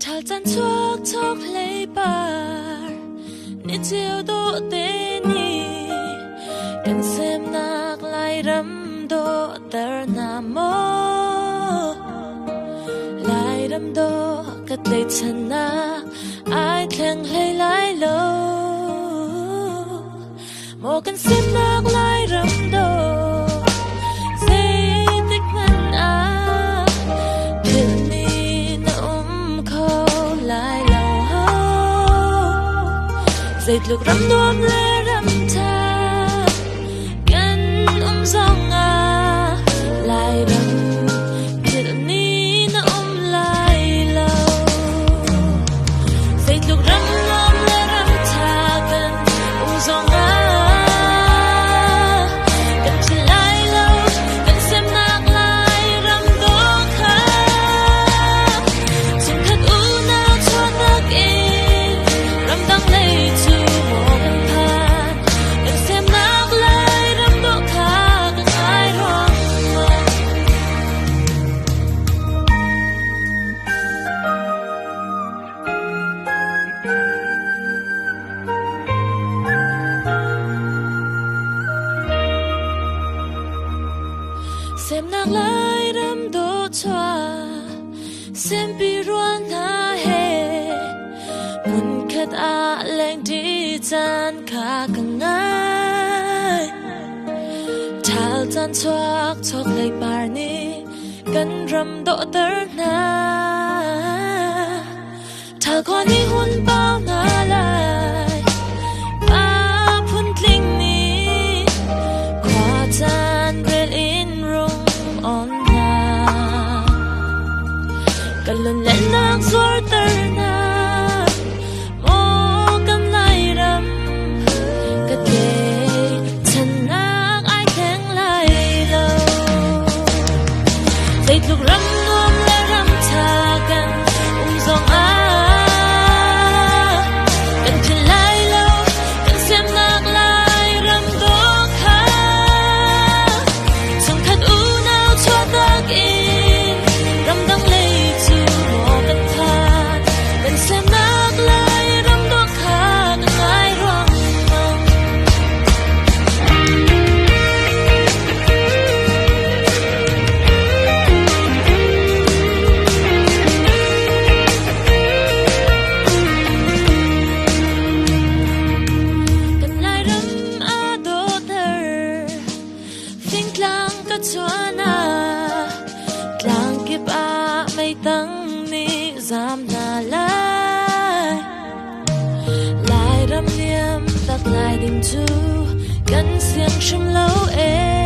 Thal chan chuak chok lei par ni chiu do te ni kan sem nak lai ram do tar na mo lai ram do kat lei chan na ai theng lei lai lo mo kan sem nak lai ram do dệt lục rắm đuông lê rắm ta gần dòng lại rắm kiệt ni na lại lâu dệt lục rắm đuông lê rắm ta gần dòng gần chỉ lại lâu gần xem nạc lại rắm đuông khá chẳng khát u nào cho nạc in rắm đăng lấy xem nạc lại rắm đô choa xem pi ruan na he mun khat a leng di chan kha ka ngai thal chan chuak chok lei par ni kan ram do tar na thal ko ni hun bao na lai pa phun tling ni kwa chan rel in on na kalon len nak zor tar na mo kam lai ram ka te chan nak ai kheng lai lo dait luk ram nuam le ram tha kan zong kan chin lai lo kan sem nak lai ram do kha chẳng khát u nào cho ta in ram đăng lấy chu mo kan than kan xem nak lai ram do kha kan ai rong mong kan lai ram a do tar phing tlang ka chuana tlang kip a mai tang ni zam na lai ram liam tak lai ding chu kan siang shum lo e